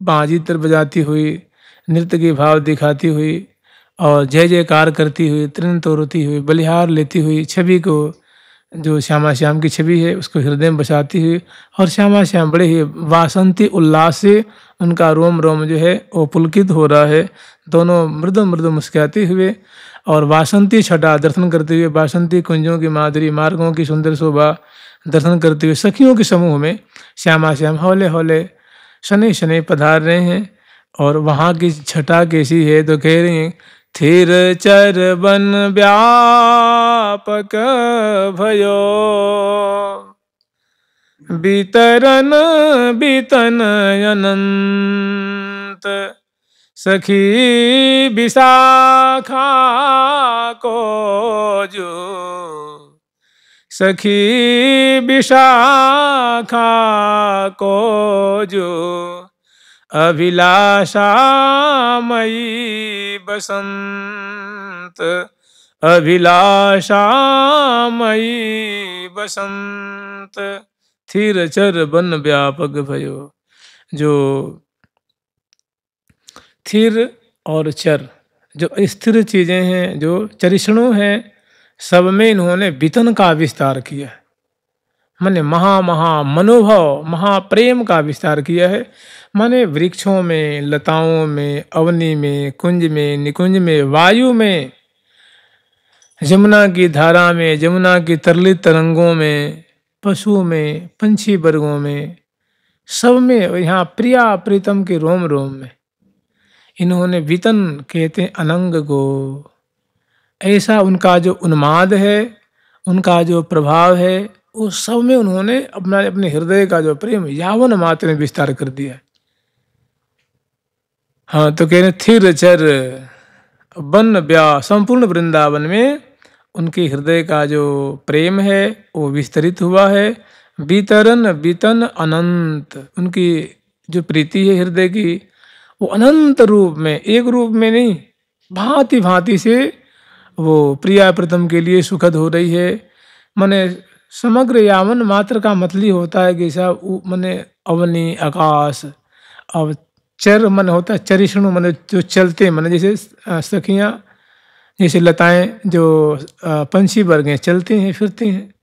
बांजी तर बजाती हुई, नृत्य के भाव दिखाती हुई और जय जयकार करती हुई, तृण तोड़ती हुई, बलिहार लेती हुई छवि को, जो श्यामा श्याम की छवि है उसको हृदय में बसाती हुई, और श्यामा श्याम बड़े ही वासंती उल्लास से उनका रोम रोम जो है वो पुलकित हो रहा है। दोनों मृदु मृदु मुस्कुराते हुए और वासंती छटा दर्शन करते हुए, वासंती कुंजों की माधुरी, मार्गों की सुंदर शोभा दर्शन करते हुए सखियों के समूह में श्यामा श्याम हौले हौले शनि शनि पधार रहे हैं। और वहाँ की छटा कैसी है तो कह रही हैं, थिर चर बन व्यापक भयो, बीतरन बीतन अनंत, सखी विशाखा को जो, सखी विशाखा को जो, अभिलाषामयी बसंत, अभिलाषामयी बसंत, थिर चर बन व्यापक भयो। जो थिर और चर जो स्थिर चीजें हैं, जो चरिष्णु हैं, सब में इन्होंने वितन का विस्तार किया है। माने महा मनोभाव, महाप्रेम का विस्तार किया है। माने वृक्षों में, लताओं में, अवनी में, कुंज में, निकुंज में, वायु में, जमुना की धारा में, जमुना की तरलित तरंगों में, पशु में, पंछी वर्गों में, सब में, यहाँ प्रिया प्रीतम के रोम रोम में इन्होंने वितन कहते हैं अनंग को। ऐसा उनका जो उन्माद है, उनका जो प्रभाव है, उस सब में उन्होंने अपने हृदय का जो प्रेम यावन मात्र में विस्तार कर दिया। हाँ, तो कह रहे थिर चर बन ब्या, संपूर्ण वृंदावन में उनके हृदय का जो प्रेम है वो विस्तरित हुआ है। बीतरन बीतन अनंत, उनकी जो प्रीति है हृदय की वो अनंत रूप में, एक रूप में नहीं, भांति भांति से वो प्रिया प्रथम के लिए सुखद हो रही है। माने समग्र यावन मात्र का मतलब होता है कि सब माने अवनी आकाश। अब चर मन होता है चरिष्णु, माने जो चलते, माने जैसे सखियाँ, जैसे लताएं जो पंछी वर्ग हैं, चलते हैं फिरते हैं।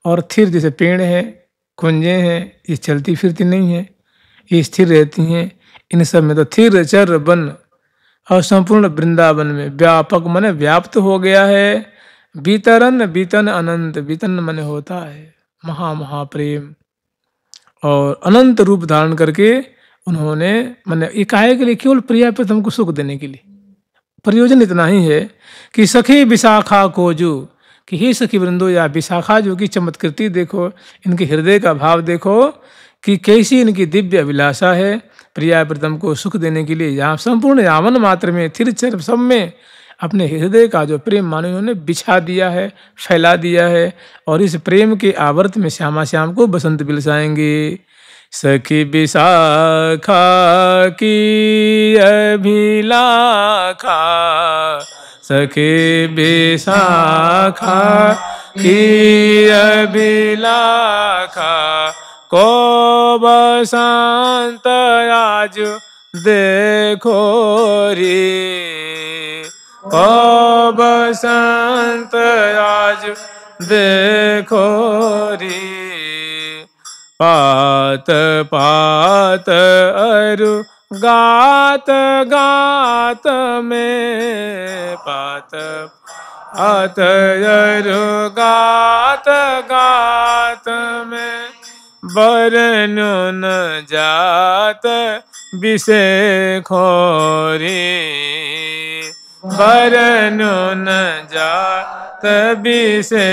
और थिर जैसे पेड़ हैं, कुंजे हैं, ये चलती फिरती नहीं है, ये स्थिर रहती हैं। इन सब में तो थिर चर बन और संपूर्ण वृंदावन में व्यापक माने व्याप्त हो गया है। बीतरन बीतन अनंत, बीतन माने होता है महाप्रेम, और अनंत रूप धारण करके उन्होंने माने इकाई के लिए केवल प्रिया प्रथम को सुख देने के लिए। प्रयोजन इतना ही है कि सखी विशाखा को जो, कि हे सखी वृंदो या विशाखा जो की चमत्कृति देखो, इनके हृदय का भाव देखो कि कैसी इनकी दिव्य अभिलाषा है प्रिया प्रथम को सुख देने के लिए। यहाँ संपूर्ण यावन मात्र में थिर चर सब में अपने हृदय का जो प्रेम मानो इन्होंने बिछा दिया है, फैला दिया है। और इस प्रेम के आवर्त में श्यामा श्याम को बसंत बिलसाएंगे। सखी विशाखा की अभिलाखा, सखी विशाखा की अभिलाखा, को बसंत आज देखो रे, को बसंत आज देखो रे। पात पात अरु गात गात में, पात पात अरु गात गात में, बरन न जात विषे खोरी, बरन न जात विषे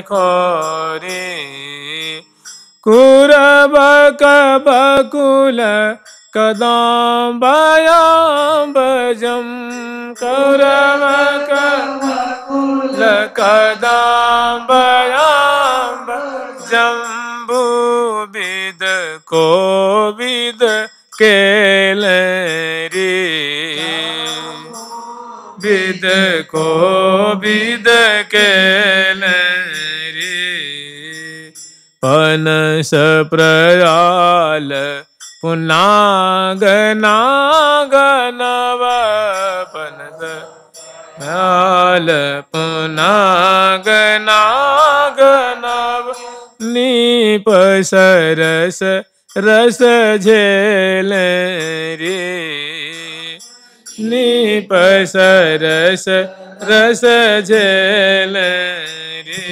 खोरी। कुरब बकुल कदम्बयाम्बजम, कुरब बकुल कदम्बयाम्बजम, बुविद कोविद केलरी, विद कोविद केलरी। पनस प्रयाल पुनाग नाग नव पनस लाल पुनाग नाग नव नीप सरस रस झेल रे नीप सरस रस झेल रे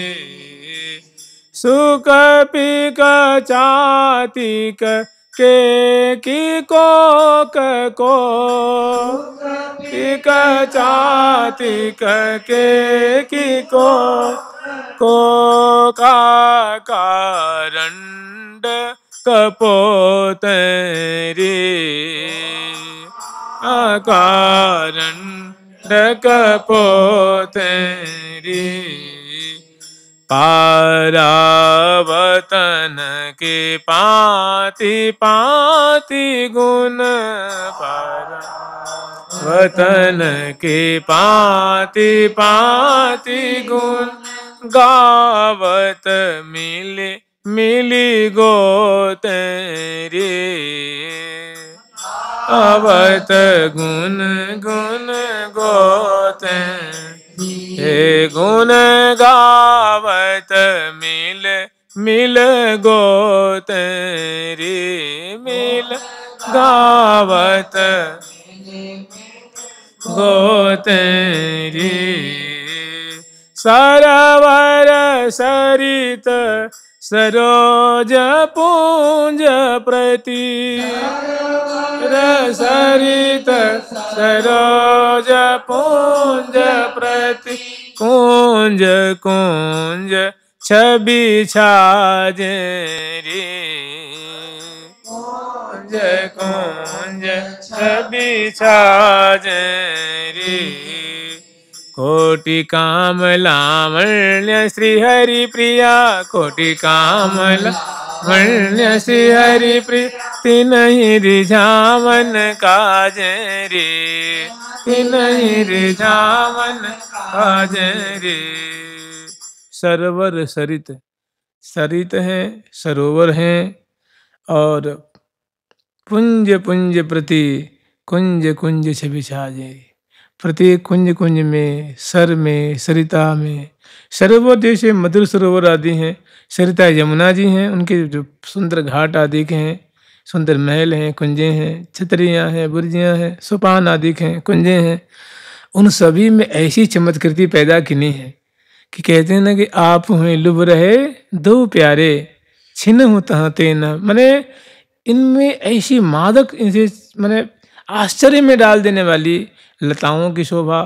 सुख पिक चातिक के की को पिक चातिक के की को का कारंड कपोत रे अकारंड कपोत रे पारावतन के पाति पाति गुण पारावतन के पाति पाति गुण गावत मिले मिली गोत रे आवत गुण गुण गोत हे गुण गावत मिल मिल गोत रे मिल गावत गोत रे सरवर सरित सरोज पुंज प्रति सरित सरोज पुंज प्रति कुंज कुंज छवि छाज रे कुंज कुंज छवि छाज रे कोटि काम लावण्य श्री हरि प्रिया कोटि काम लावण्य श्री हरि प्रिय तिन्हि रिझावन काज रे तिन्हि रिझावन काज रे सरवर सरित सरित हैं सरोवर हैं और पुंज पुंज प्रति कुंज कुंज छवि छाजे प्रत्येक कुंज कुंज में सर में सरिता में सरोवर जैसे मधुर सरोवर आदि हैं सरिता यमुना जी हैं उनके जो सुंदर घाट आदि के हैं सुंदर महल हैं कुंजे हैं छतरियाँ हैं बुर्जियाँ हैं सोपान आदि के हैं कुंजे हैं उन सभी में ऐसी चमत्कृति पैदा किनी है कि कहते हैं ना कि आप हुए लुभ रहे दो प्यारे छिन हूँ तहाँ तेना मने इनमें ऐसी मादक इनसे मने आश्चर्य में डाल देने वाली लताओं की शोभा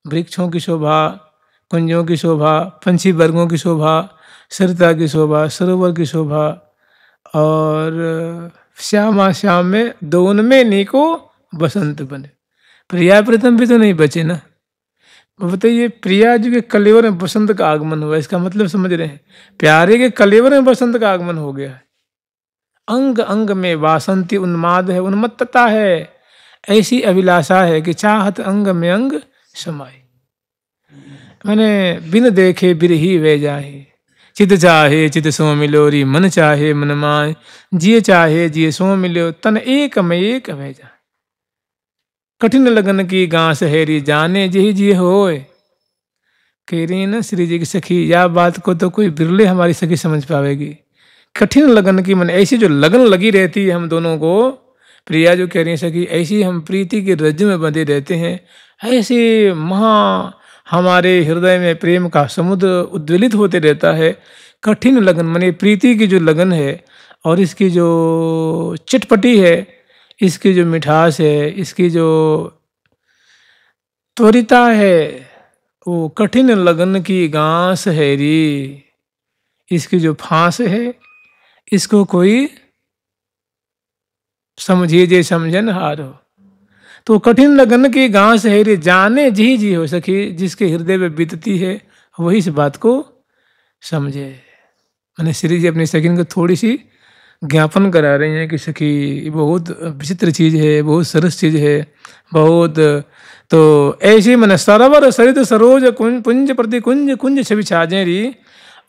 वृक्षों की शोभा कुंजों की शोभा पंछी वर्गों की शोभा सरिता की शोभा सरोवर की शोभा और श्यामा श्याम में दोनों में नीको बसंत बने प्रिया प्रीतम भी तो नहीं बचे ना बताइए प्रिया जी के कलेवर में बसंत का आगमन हुआ इसका मतलब समझ रहे हैं प्यारे के कलेवर में बसंत का आगमन हो गया है अंग अंग में वासंती उन्माद है उन्मत्तता है ऐसी अभिलाषा है कि चाहत अंग में अंग समाई मैंने बिन देखे बिरही वे जाए चित चाहे चित सो मिलोरी मन चाहे मन माए जिए चाहे जिए सो मिलो तन एक में एक वे जाए कठिन लगन की गांस हेरी जाने जी जी होए कह रही ना श्री जी की सखी या बात को तो कोई बिरले हमारी सखी समझ पावेगी कठिन लगन की मन ऐसी जो लगन लगी रहती है हम दोनों को प्रिया जो कह रही है सखी ऐसी हम प्रीति के रज्जु में बंधे रहते हैं ऐसे महा हमारे हृदय में प्रेम का समुद्र उद्वेलित होते रहता है कठिन लगन माने प्रीति की जो लगन है और इसकी जो चटपटी है इसकी जो मिठास है इसकी जो त्वरिता है वो कठिन लगन की गांस है री इसकी जो फांस है इसको कोई समझिए जे समझन हारो तो कठिन लगन की घास है रे जाने जी जी हो सखी जिसके हृदय में बीतती है वही इस बात को समझे मैंने श्री जी अपनी सखी को थोड़ी सी ज्ञापन करा रहे हैं कि सखी बहुत विचित्र चीज़ है बहुत सरस चीज़ है बहुत तो ऐसी मैंने सरोवर सरित सरोज कुंज प्रति कुंज कुंज छवि छाजे री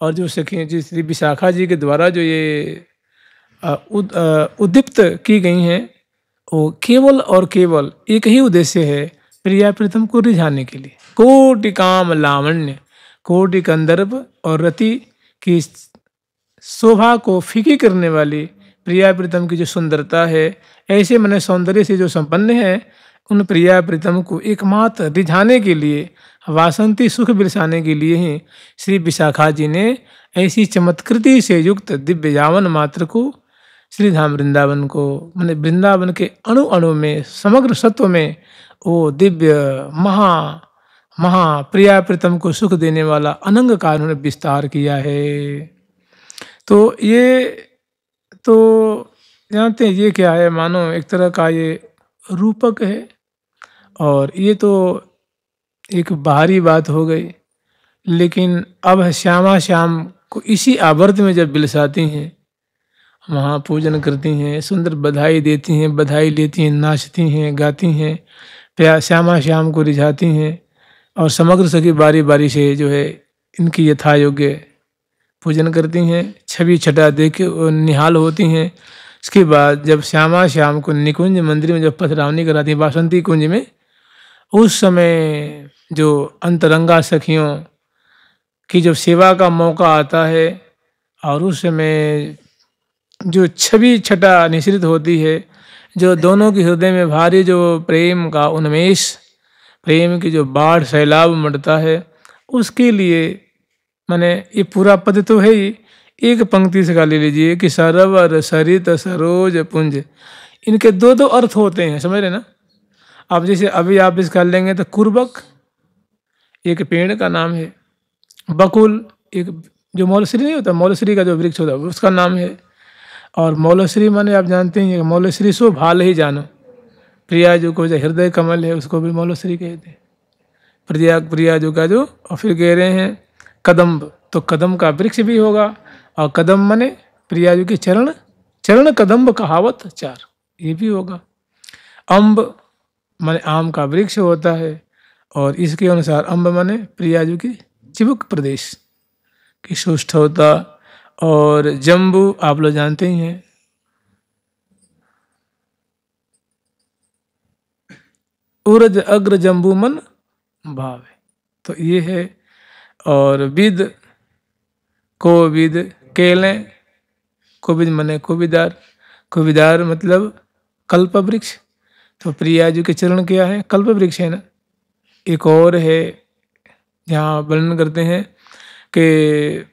और जो सखी जी श्री विशाखा जी के द्वारा जो ये उद्दीप्त की गई हैं, वो केवल और केवल एक ही उद्देश्य है, प्रिया प्रीतम को रिझाने के लिए। कोटि काम लावण्य, कोटि कंदर्प और रति की शोभा को फीकी करने वाली प्रिया प्रीतम की जो सुंदरता है, ऐसे मन सौंदर्य से जो संपन्न है, उन प्रिया प्रीतम को एकमात्र रिझाने के लिए, वासंती सुख बिरसाने के लिए ही श्री विशाखा जी ने ऐसी चमत्कृति से युक्त दिव्य यावन मात्र को, श्री धाम वृंदावन को, मैंने वृंदावन के अणु अणु में, समग्र सत्व में वो दिव्य महा प्रिया प्रीतम को सुख देने वाला अनंग का उन्होंने विस्तार किया है। तो ये तो जानते हैं ये क्या है, मानो एक तरह का ये रूपक है, और ये तो एक बाहरी बात हो गई। लेकिन अब श्यामा श्याम को इसी आवर्त में जब बिलसाती हैं, वहाँ पूजन करती हैं, सुंदर बधाई देती हैं, बधाई लेती हैं, नाचती हैं, गाती हैं, श्यामा श्याम को रिझाती हैं, और समग्र सखी बारी बारी से जो है इनकी यथा योग्य पूजन करती हैं, छवि छटा देख के निहाल होती हैं। इसके बाद जब श्यामा श्याम को निकुंज मंदिर में जब पथरावनी कराती हैं, वासंती कुंज में, उस समय जो अंतरंगा सखियों की जब सेवा का मौका आता है, और उस समय जो छवि छटा निश्रित होती है, जो दोनों के हृदय में भारी जो प्रेम का उन्मेष, प्रेम की जो बाढ़ सैलाब मढ़ता है, उसके लिए माने ये पूरा पद तो है ही, एक पंक्ति से का ले लीजिए कि सरोवर सरित सरोज पुंज, इनके दो दो अर्थ होते हैं, समझ रहे ना। अब जैसे अभी आप इसका लेंगे तो कुर्बक एक पेड़ का नाम है, बकुल एक जो मौलश्री नहीं होता, मौलश्री का जो वृक्ष होता है उसका नाम है, और मौलश्री माने आप जानते हैं मौलश्री सो भाल ही जानो, प्रिया जो को जो हृदय कमल है उसको भी मौलश्री कहते हैं, प्रिया जो का जो, और फिर कह रहे हैं कदम्ब, तो कदम का वृक्ष भी होगा, और कदम माने प्रिया जी के चरण, चरण कदम्ब कहावत चार, ये भी होगा। अम्ब माने आम का वृक्ष होता है, और इसके अनुसार अम्ब माने प्रिया जी की चिबुक प्रदेश की सुष्ठ होता। और जम्बू आप लोग जानते ही हैं, उरज अग्र जम्बू मन भावे, तो ये है। और विद कोविद केले, कोविद मने कोविदार, कोविदार मतलब कल्प वृक्ष, तो प्रिया जी के चरण क्या है, कल्प वृक्ष है ना। एक और है जहाँ वर्णन करते हैं कि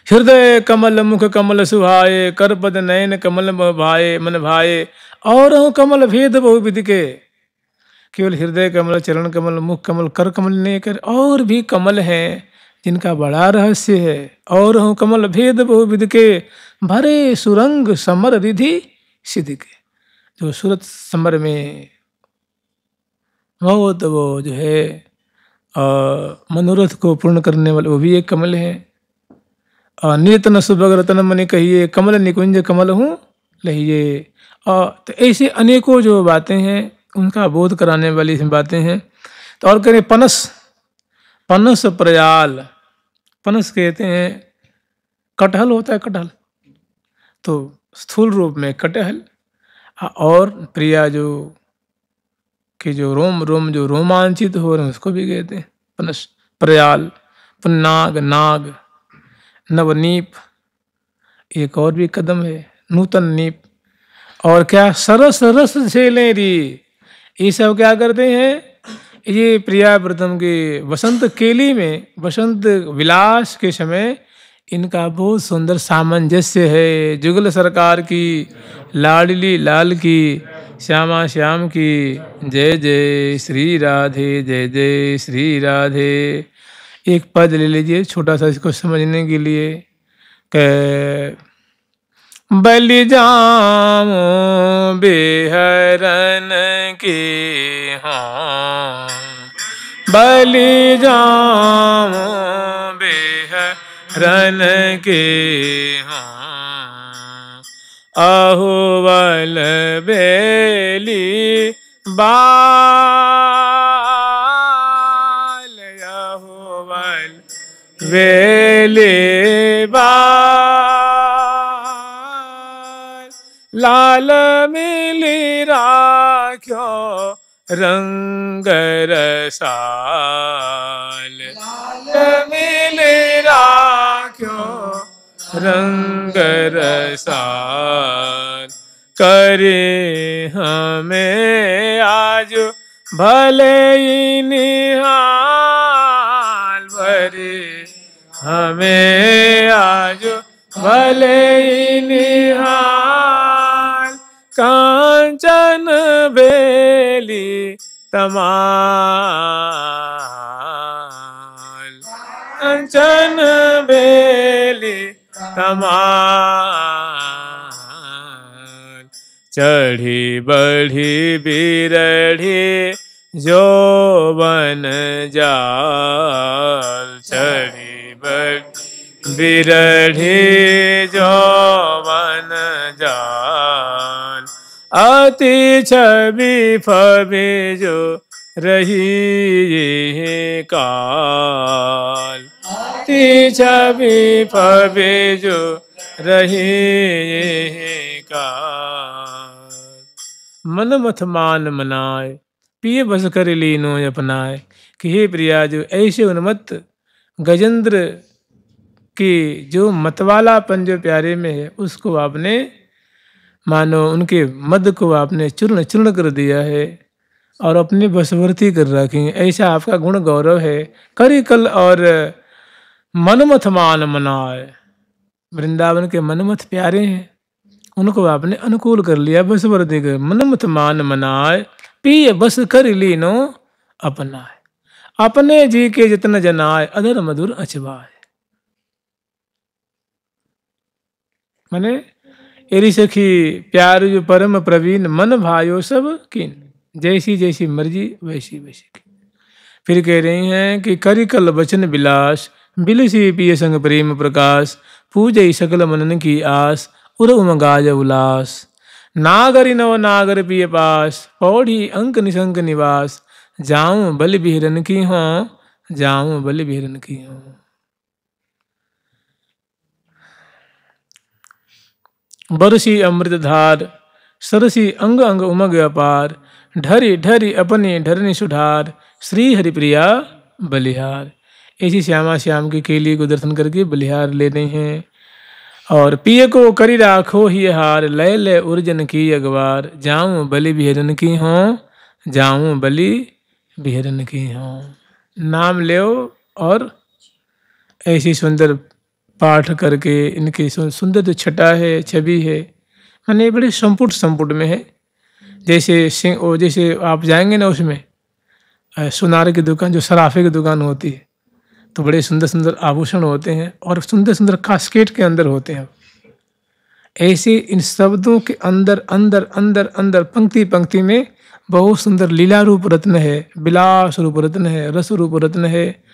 हृदय कमल मुख कमल सुहाए, कर पद नयन कमल भाए मन भाए, और हूँ कमल भेद बहुविध के, केवल हृदय कमल, चरण कमल, मुख कमल, कर कमल नहीं कर, और भी कमल हैं जिनका बड़ा रहस्य है। और हूँ कमल भेद बहुविध के, भरे सुरंग समर रिधि सिद्ध के, जो सूरत समर में बहुत वो जो है मनोरथ को पूर्ण करने वाले, वो भी एक कमल है। निरतन सुभग रतन मनि कहिए, कमल निकुंज कमल हूँ लहिए। तो ऐसे अनेकों जो बातें हैं उनका बोध कराने वाली बातें हैं। तो और करें पनस, पनस प्रयाल, पनस कहते हैं कटहल होता है, कटहल तो स्थूल रूप में कटहल, और प्रिया जो कि जो रोम जो रोमांचित हो रहे हैं उसको भी कहते हैं पनस प्रयाल। पुन्नाग नाग, नवनीप एक और भी कदम है, नूतन नीप, और क्या सरस रस झेलें री, ये सब क्या करते हैं, ये प्रिया प्रीतम के वसंत केली में, वसंत विलास के समय इनका बहुत सुंदर सामंजस्य है। जुगल सरकार की, लाडली लाल की, श्यामा श्याम की, जय जय श्री राधे, जय जय श्री राधे। एक पद ले लीजिए छोटा सा इसको समझने के लिए, बलि जामो बेहरन के हाँ, बलि जामो बेहरन के हाँ, अहो बल बेली बाल, अहो बल बेली बाल, लाल मिली राख्यो रंग रसाल, लाल मिली राख्यो रंग रसाल, करे हमें आज भले ही निहाल, भरे हमें आज भले ही निहाल, कांचन बेली तमाल, कांचन बेली तमाल, चढ़ी बढ़ी बिरढ़ी जोबन जाल, चढ़ी बढ़ी बिरढ़ी जोबन जाल, अति छवि फबि जो रही काल, अति छवि फबि जो रही काल, मन मथ मान मनाए पिय बस कर लीनो अपनाए। कि हे प्रिया, जो ऐसे उन्मत्त गजेंद्र की जो मतवालापन जो प्यारे में है, उसको आपने मानो उनके मद को आपने चूर्ण चूर्ण कर दिया है और अपने बसवर्ती कर रखी। ऐसा आपका गुण गौरव है। करी कल और मनमथ मान मनाए, वृंदावन के मनमथ प्यारे हैं, उनको आपने अनुकूल कर लिया, बसवर्ती कर। मनमथ मान मनाए पिय बस कर लीनो अपनाए, अपने जी के जितन जनाए अधर मधुर अचवाए। माने एरी सखी प्यार जो परम प्रवीण, मन भायो सब किन, जैसी जैसी मर्जी वैसी वैसी की। फिर कह रही हैं कि करी कल बचन विलास, बिलसी पिय संग प्रेम प्रकाश, पूजई सकल मनन की आस, उर उमगाज उलास, नागरि नव नागर पिय पास, पौड़ी अंक निशंक निवास, जाऊं बलि बिहरन की हों, जाऊं बलि बिहरन की हों। बरसी अमृत धार, सरसी अंग अंग उमग अपार, ढरी ढरी अपने ढरनी सुधार, श्री हरिप्रिया बलिहार। ऐसी श्यामा श्याम की केली को दर्शन करके बलिहार लेने हैं। और पिय को करी राखो ही हार, लय लय उर्जन की अगवार, जाऊं बलि बिहरन की हों, जाऊं बलि बिहरन की हों। नाम लो और ऐसी सुंदर पाठ करके इनकी सुंदर जो छटा है, छवि है, माने बड़े संपुट संपुट में है। जैसे जैसे आप जाएंगे ना, उसमें सुनार की दुकान, जो सराफे की दुकान होती है, तो बड़े सुंदर सुंदर आभूषण होते हैं और सुंदर सुंदर कास्केट के अंदर होते हैं। ऐसे इन शब्दों के अंदर अंदर अंदर अंदर पंक्ति पंक्ति में बहुत सुंदर लीला रूप रत्न है, विलास रूप रत्न है, रस रूप रत्न है।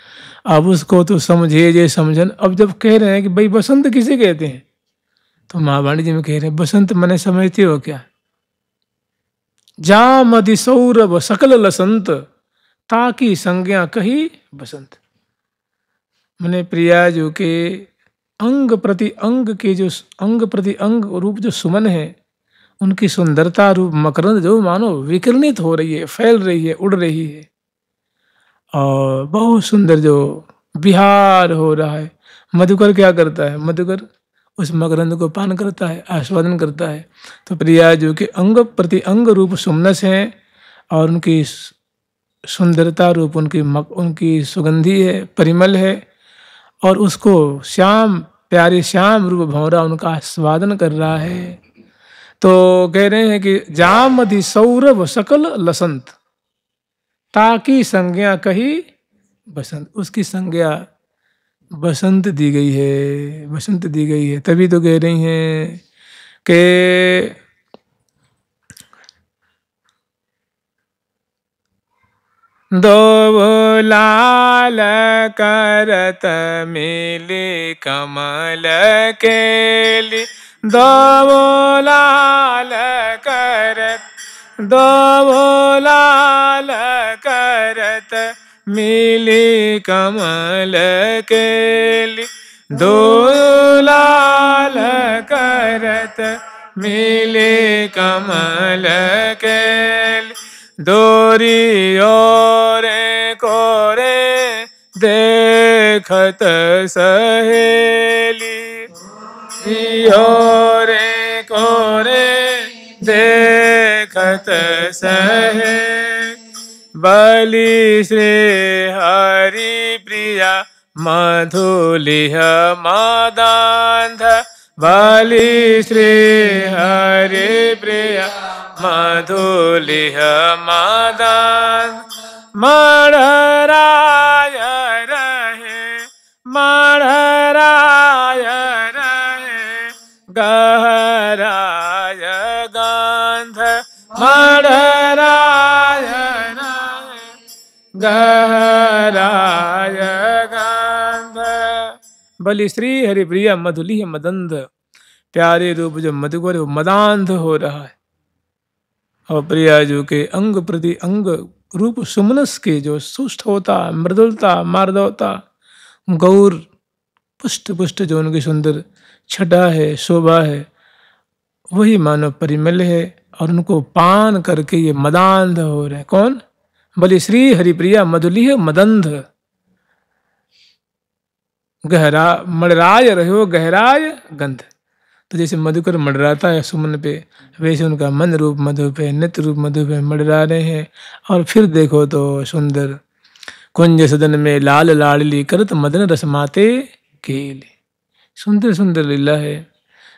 अब उसको तो समझे जे समझन। अब जब कह रहे हैं कि भाई बसंत किसे कहते हैं, तो महावाणी जी में कह रहे हैं बसंत मने समझते हो क्या? जा मधि सौरभ सकल लसंत, ताकि संज्ञा कही बसंत। मने प्रिया जो के अंग प्रति अंग के जो अंग प्रति अंग रूप जो सुमन है, उनकी सुंदरता रूप मकरंद जो मानो विकिरणित हो रही है, फैल रही है, उड़ रही है, और बहुत सुंदर जो विहार हो रहा है। मधुकर क्या करता है? मधुकर उस मकरंद को पान करता है, आस्वादन करता है। तो प्रिया जो कि अंग प्रति अंग रूप सुमनस हैं और उनकी सुंदरता रूप उनकी सुगंधी है, परिमल है, और उसको श्याम प्यारे श्याम रूप भंवरा उनका आस्वादन कर रहा है। तो कह रहे हैं कि जामधि सौरभ सकल लसंत, ताकि संज्ञा कही बसंत। उसकी संज्ञा बसंत दी गई है, बसंत दी गई है। तभी तो कह रही हैं कि दो लाल करत मिली कमल केली, दो लाल करत, दो लाल करत मिली कमल केली, दो लाल करत मिले कमल केल दोरी और कोरे देखत सहेली और कोरे देखत सहे बलि श्री हरि प्रिया मधुलिह मदान्ध बलि श्री हरि प्रिया मधुलिह मदान्ध मढ़राय रहे मढ़राय रहे गहराय गंध मढ़राय रहे गहराय गंध बलि श्री हरिप्रिया मधुलिह मदंध प्यारे रूप जो मधुकर वो मदांध हो रहा है और प्रिया जो के अंग प्रति अंग रूप सुमनस के जो सुष्ठवता मृदुलता मार्दवता गौर पुष्ट पुष्ट जो उनकी सुंदर छटा है शोभा है वही मानव परिमल है और उनको पान करके ये मदांध हो रहे हैं। कौन? बलि श्री हरिप्रिया मधुलिह मदंध गहरा मड़राय रहे हो गहराय गंध। तो जैसे मधुकर मडराता है सुमन पे वैसे उनका मन रूप मधु पे नित्य रूप मधु पे मडरा रहे हैं। और फिर देखो तो सुंदर कुंज सदन में लाल लाडली करत मदन रसमाते केले सुंदर सुंदर लीला है।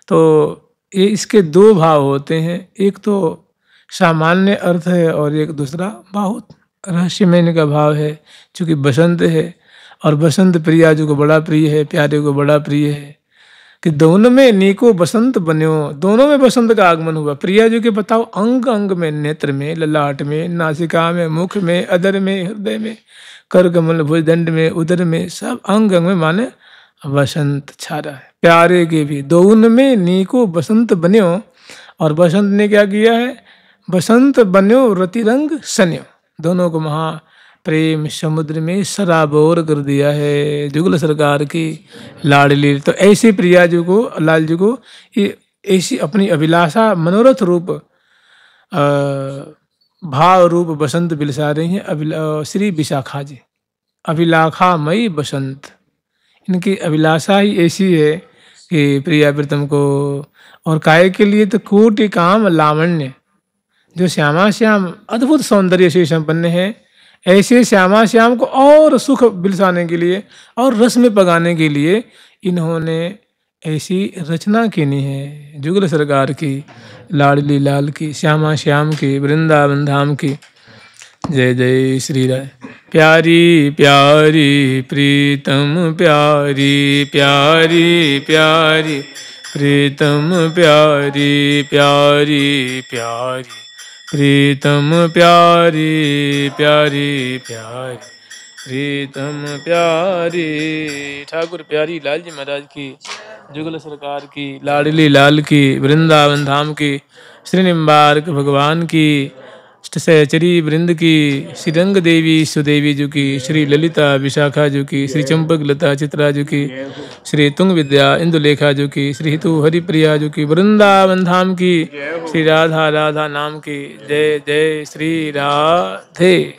तो ये इसके दो भाव होते हैं, एक तो सामान्य अर्थ है और एक दूसरा बहुत रहस्यमय का भाव है। चूँकि बसंत है और बसंत प्रिया जो को बड़ा प्रिय है प्यारे को बड़ा प्रिय है कि दोनों में नीको बसंत बन्यो दोनों में बसंत का आगमन हुआ। प्रिया जी के बताओ अंग अंग में नेत्र में ललाट में नासिका में मुख में अधर में हृदय में कर कमल भुजदंड में उदर में सब अंग अंग में माने बसंत छा रहा है। प्यारे के भी दोनों में नीको बसंत बन्यो और बसंत ने क्या किया है बसंत बन्यो रतिरंग सन्यो दोनों को महा प्रेम समुद्र में सराबोर कर दिया है। जुगल सरकार की लाडली तो ऐसी प्रिया जी को लाल जी को ये ऐसी अपनी अभिलाषा मनोरथ रूप भाव रूप बसंत बिलसा रही हैं। श्री विशाखा जी अभिलाषामयी बसंत इनकी अभिलाषा ही ऐसी है कि प्रिया प्रीतम को और काय के लिए तो कोटि काम लावण्य जो श्यामा श्याम अद्भुत सौंदर्य से संपन्न है ऐसे श्यामा श्याम को और सुख बिलसाने के लिए और रस में पगाने के लिए इन्होंने ऐसी रचना कीनी है। जुगल सरकार की लाडली लाल की श्यामा श्याम की वृंदावन धाम की जय जय श्री राय। प्यारी प्यारी प्रीतम प्यारी प्यारी प्यारी प्रीतम प्यारी प्यारी प्यारी प्रीतम प्यारी प्यारी प्यारी प्रीतम प्यारी। ठाकुर प्यारी लाल जी महाराज की जुगल सरकार की लाडली लाल की वृंदावन धाम की श्री निम्बार्क भगवान की सहचरी वृंद की श्री रंग देवी सुदेवी जी की श्री ललिता विशाखा जी की श्री चंपक लता चित्रा जी की श्री तुंग विद्या इंदुलेखा जी की श्री हितु हरिप्रिया जी की वृंदावन धाम की श्री राधा राधा नाम की जय जय श्री राधे।